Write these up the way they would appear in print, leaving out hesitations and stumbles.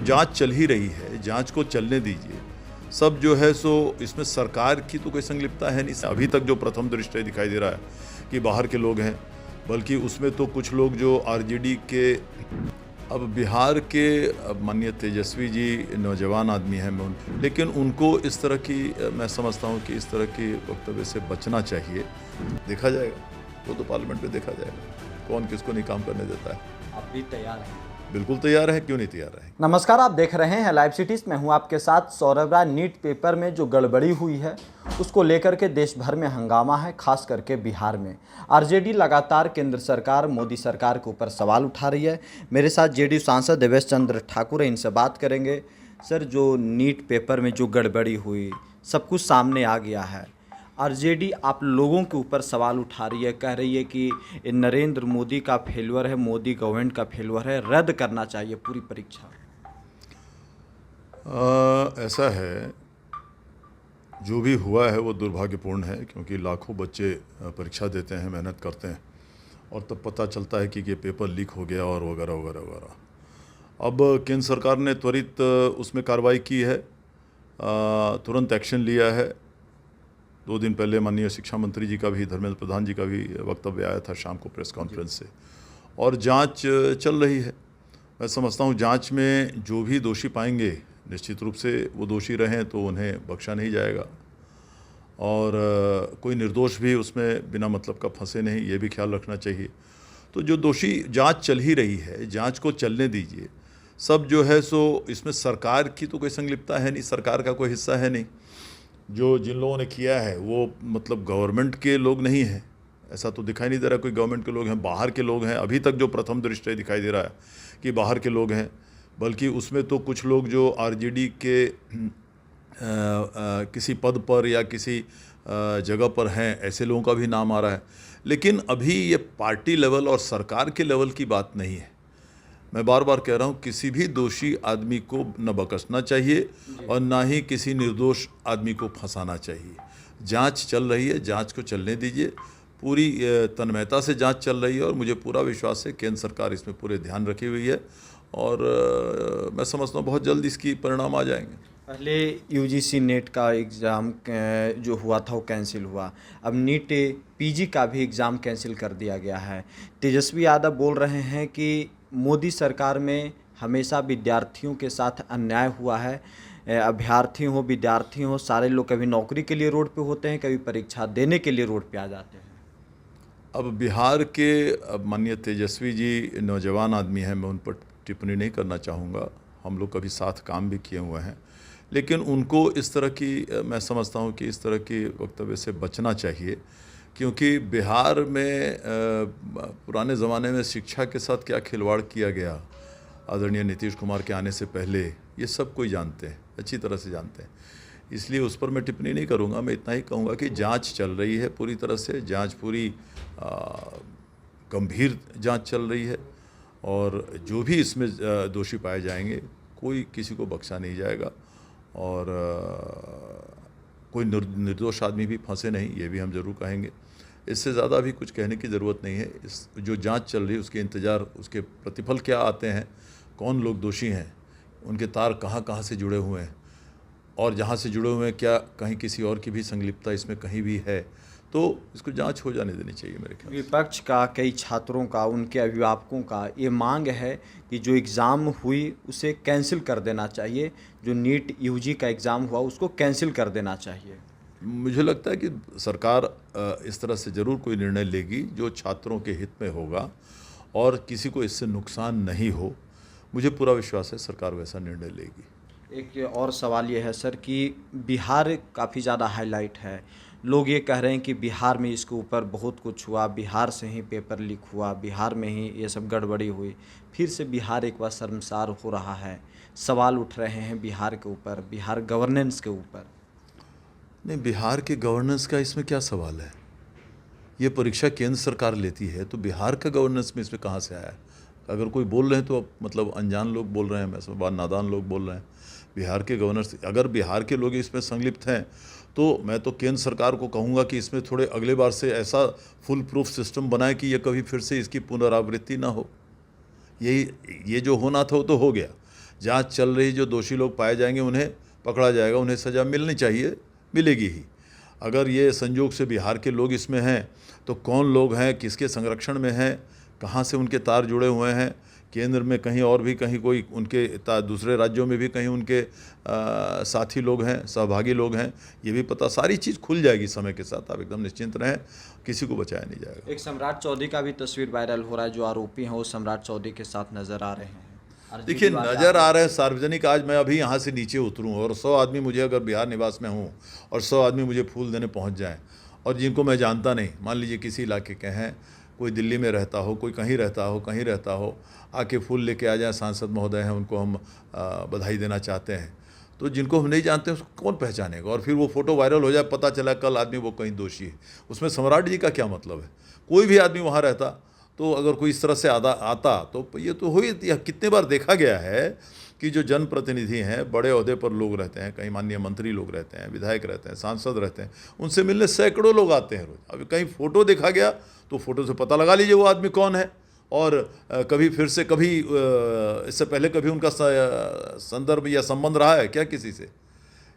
जांच चल ही रही है, जांच को चलने दीजिए। सब जो है सो इसमें सरकार की तो कोई संलिप्तता है नहीं। अभी तक जो प्रथम दृष्टया दिखाई दे रहा है कि बाहर के लोग हैं, बल्कि उसमें तो कुछ लोग जो आरजेडी के, अब बिहार के माननीय तेजस्वी जी नौजवान आदमी हैं, लेकिन उनको इस तरह की, मैं समझता हूँ कि इस तरह की वक्तव्य से बचना चाहिए। देखा जाएगा, वो तो पार्लियामेंट में देखा जाएगा कौन किसको नहीं काम करने देता है। आप भी तैयार हैं? बिल्कुल तैयार है, क्यों नहीं तैयार है। नमस्कार, आप देख रहे हैं लाइव सिटीज। मैं हूं आपके साथ सौरभ राय। नीट पेपर में जो गड़बड़ी हुई है उसको लेकर के देश भर में हंगामा है, खास करके बिहार में। आरजेडी लगातार केंद्र सरकार, मोदी सरकार के ऊपर सवाल उठा रही है। मेरे साथ जेडीयू सांसद देवेश चंद्र ठाकुर है, इनसे बात करेंगे। सर, जो नीट पेपर में जो गड़बड़ी हुई, सब कुछ सामने आ गया है। आरजेडी आप लोगों के ऊपर सवाल उठा रही है, कह रही है कि नरेंद्र मोदी का फेल्यूर है, मोदी गवर्नमेंट का फेल्यूर है, रद्द करना चाहिए पूरी परीक्षा। ऐसा है, जो भी हुआ है वो दुर्भाग्यपूर्ण है, क्योंकि लाखों बच्चे परीक्षा देते हैं, मेहनत करते हैं, और तब पता चलता है कि ये पेपर लीक हो गया और वगैरह वगैरह वगैरह। अब केंद्र सरकार ने त्वरित उसमें कार्रवाई की है, तुरंत एक्शन लिया है। 2 दिन पहले माननीय शिक्षा मंत्री जी का भी, धर्मेंद्र प्रधान जी का भी वक्तव्य आया था शाम को प्रेस कॉन्फ्रेंस से, और जांच चल रही है। मैं समझता हूँ जांच में जो भी दोषी पाएंगे, निश्चित रूप से वो दोषी रहें तो उन्हें बख्शा नहीं जाएगा, और कोई निर्दोष भी उसमें बिना मतलब का फंसे नहीं, ये भी ख्याल रखना चाहिए। तो जो दोषी, जांच चल ही रही है, जांच को चलने दीजिए। सब जो है सो इसमें सरकार की तो कोई संलिप्तता है नहीं, सरकार का कोई हिस्सा है नहीं। जो जिन लोगों ने किया है वो मतलब गवर्नमेंट के लोग नहीं हैं, ऐसा तो दिखाई नहीं दे रहा कोई गवर्नमेंट के लोग हैं, बाहर के लोग हैं। अभी तक जो प्रथम दृष्टया दिखाई दे रहा है कि बाहर के लोग हैं, बल्कि उसमें तो कुछ लोग जो आरजेडी के किसी पद पर या किसी जगह पर हैं, ऐसे लोगों का भी नाम आ रहा है। लेकिन अभी ये पार्टी लेवल और सरकार के लेवल की बात नहीं है। मैं बार बार कह रहा हूँ, किसी भी दोषी आदमी को न बख्शना चाहिए और ना ही किसी निर्दोष आदमी को फंसाना चाहिए। जांच चल रही है, जांच को चलने दीजिए। पूरी तन्मयता से जांच चल रही है, और मुझे पूरा विश्वास है केंद्र सरकार इसमें पूरे ध्यान रखी हुई है, और मैं समझता हूँ बहुत जल्द इसकी परिणाम आ जाएंगे। पहले यूजीसी नेट का एग्ज़ाम जो हुआ था वो कैंसिल हुआ, अब नीट पीजी का भी एग्ज़ाम कैंसिल कर दिया गया है। तेजस्वी यादव बोल रहे हैं कि मोदी सरकार में हमेशा विद्यार्थियों के साथ अन्याय हुआ है। अभ्यर्थी हो, विद्यार्थी हो, सारे लोग कभी नौकरी के लिए रोड पे होते हैं, कभी परीक्षा देने के लिए रोड पे आ जाते हैं। अब बिहार के माननीय तेजस्वी जी नौजवान आदमी हैं, मैं उन पर टिप्पणी नहीं करना चाहूँगा। हम लोग कभी साथ काम भी किए हुए हैं, लेकिन उनको इस तरह की, मैं समझता हूँ कि इस तरह की वक्तव्य से बचना चाहिए, क्योंकि बिहार में पुराने ज़माने में शिक्षा के साथ क्या खिलवाड़ किया गया आदरणीय नीतीश कुमार के आने से पहले, ये सब कोई जानते हैं, अच्छी तरह से जानते हैं। इसलिए उस पर मैं टिप्पणी नहीं करूँगा। मैं इतना ही कहूँगा कि जांच चल रही है पूरी तरह से, जांच पूरी गंभीर जांच चल रही है, और जो भी इसमें दोषी पाए जाएंगे, कोई किसी को बख्शा नहीं जाएगा, और कोई निर्दोष आदमी भी फंसे नहीं, ये भी हम ज़रूर कहेंगे। इससे ज़्यादा भी कुछ कहने की ज़रूरत नहीं है। इस जो जांच चल रही है उसके इंतज़ार, उसके प्रतिफल क्या आते हैं, कौन लोग दोषी हैं, उनके तार कहाँ कहाँ से जुड़े हुए हैं, और जहाँ से जुड़े हुए हैं क्या कहीं किसी और की भी संलिप्तता इसमें कहीं भी है, तो इसको जांच हो जाने देनी चाहिए मेरे ख्याल से। विपक्ष का, कई छात्रों का, उनके अभिभावकों का ये मांग है कि जो एग्ज़ाम हुई उसे कैंसिल कर देना चाहिए, जो नीट यूजी का एग्ज़ाम हुआ उसको कैंसिल कर देना चाहिए। मुझे लगता है कि सरकार इस तरह से ज़रूर कोई निर्णय लेगी जो छात्रों के हित में होगा और किसी को इससे नुकसान नहीं हो। मुझे पूरा विश्वास है सरकार वैसा निर्णय लेगी। एक और सवाल ये है सर कि बिहार काफ़ी ज़्यादा हाईलाइट है। लोग ये कह रहे हैं कि बिहार में इसके ऊपर बहुत कुछ हुआ, बिहार से ही पेपर लीक हुआ, बिहार में ही ये सब गड़बड़ी हुई। फिर से बिहार एक बार शर्मसार हो रहा है, सवाल उठ रहे हैं बिहार के ऊपर, बिहार गवर्नेंस के ऊपर। नहीं, बिहार के गवर्नेंस का इसमें क्या सवाल है? ये परीक्षा केंद्र सरकार लेती है, तो बिहार का गवर्नेंस में इसमें कहाँ से आया है? अगर कोई बोल रहे हैं तो मतलब अनजान लोग बोल रहे हैं, मैं समझ, नादान लोग बोल रहे हैं। बिहार के गवर्नर्स, अगर बिहार के लोग इसमें संलिप्त हैं तो मैं तो केंद्र सरकार को कहूँगा कि इसमें थोड़े अगले बार से ऐसा फुल प्रूफ सिस्टम बनाए कि ये कभी फिर से इसकी पुनरावृत्ति ना हो। ये जो होना था वो तो हो गया, जांच चल रही, जो दोषी लोग पाए जाएंगे उन्हें पकड़ा जाएगा, उन्हें सज़ा मिलनी चाहिए, मिलेगी ही। अगर ये संयोग से बिहार के लोग इसमें हैं तो कौन लोग हैं, किसके संरक्षण में हैं, कहाँ से उनके तार जुड़े हुए हैं, केंद्र में कहीं और भी कहीं कोई उनके दूसरे राज्यों में भी कहीं उनके साथी लोग हैं, सहभागी लोग हैं, ये भी पता, सारी चीज़ खुल जाएगी समय के साथ। आप एकदम निश्चिंत रहें, किसी को बचाया नहीं जाएगा। एक सम्राट चौधरी का भी तस्वीर वायरल हो रहा है, जो आरोपी हैं वो सम्राट चौधरी के साथ नजर आ रहे हैं। देखिए, नज़र आ रहे हैं सार्वजनिक। आज मैं अभी यहाँ से नीचे उतरूँ और 100 आदमी मुझे, अगर बिहार निवास में हूँ और 100 आदमी मुझे फूल देने पहुँच जाएँ, और जिनको मैं जानता नहीं, मान लीजिए किसी इलाके के हैं, कोई दिल्ली में रहता हो, कोई कहीं रहता हो, कहीं रहता हो, आके फूल लेके आ जाए, सांसद महोदय हैं, उनको हम बधाई देना चाहते हैं, तो जिनको हम नहीं जानते उसको कौन पहचानेगा? और फिर वो फ़ोटो वायरल हो जाए, पता चला कल आदमी वो कहीं दोषी है, उसमें सम्राट जी का क्या मतलब है? कोई भी आदमी वहाँ रहता तो अगर कोई इस तरह से आता तो ये तो हो ही, कितने बार देखा गया है कि जो जनप्रतिनिधि हैं, बड़े ओहदे पर लोग रहते हैं, कहीं माननीय मंत्री लोग रहते हैं, विधायक रहते हैं, सांसद रहते हैं, उनसे मिलने सैकड़ों लोग आते हैं रोज। अभी कहीं फ़ोटो देखा गया तो फ़ोटो से पता लगा लीजिए वो आदमी कौन है। और कभी फिर से, कभी इससे पहले कभी उनका संदर्भ या संबंध रहा है क्या किसी से?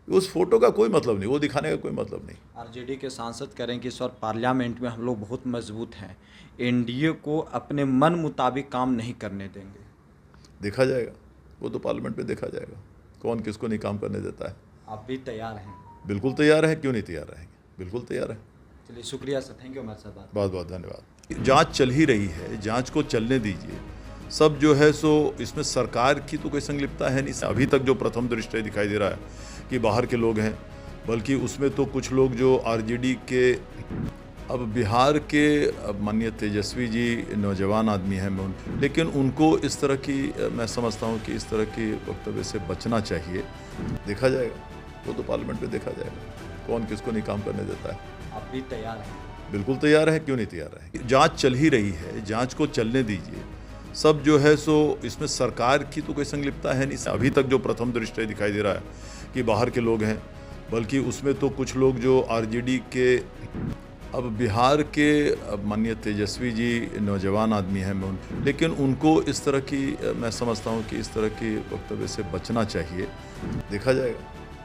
उस फोटो का कोई मतलब नहीं, वो दिखाने का कोई मतलब नहीं। आरजेडी के सांसद कह रहे हैं कि इस बार पार्लियामेंट में हम लोग बहुत मजबूत हैं, एनडीए को अपने मन मुताबिक काम नहीं करने देंगे। देखा जाएगा, वो तो पार्लियामेंट में देखा जाएगा कौन किसको नहीं काम करने देता है। आप भी तैयार हैं? बिल्कुल तैयार हैं, क्यों नहीं तैयार रहेंगे, बिल्कुल तैयार हैं। चलिए, शुक्रिया सर, थैंक यू हमारे साथ बात। बहुत बहुत धन्यवाद। जांच चल ही रही है, जांच को चलने दीजिए। सब जो है सो इसमें सरकार की तो कोई संलिप्तता है नहीं। अभी तक जो प्रथम दृष्टया दिखाई दे रहा है कि बाहर के लोग हैं, बल्कि उसमें तो कुछ लोग जो आरजेडी के, अब बिहार के माननीय तेजस्वी जी नौजवान आदमी हैं, लेकिन उनको इस तरह की, मैं समझता हूँ कि इस तरह के वक्तव्य से बचना चाहिए। देखा जाएगा, वो तो पार्लियामेंट में देखा जाएगा कौन किसको नहीं काम करने देता है। आप भी तैयार हैं? बिल्कुल तैयार हैं, क्यों नहीं तैयार रहेंगे। जांच चल ही रही है, जांच को चलने दीजिए। सब जो है सो इसमें सरकार की तो कोई संलिप्तता है नहीं। अभी तक जो प्रथम दृष्टया दिखाई दे रहा है कि बाहर के लोग हैं, बल्कि उसमें तो कुछ लोग जो आरजेडी के, अब बिहार के माननीय तेजस्वी जी नौजवान आदमी हैं, लेकिन उनको इस तरह की, मैं समझता हूँ कि इस तरह के वक्तव्य से बचना चाहिए। देखा जाएगा,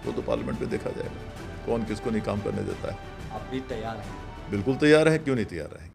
वो तो पार्लियामेंट में देखा जाएगा कौन किसको नहीं काम करने देता है। आप भी तैयार हैं? बिल्कुल तैयार हैं, क्यों नहीं तैयार रहेंगे।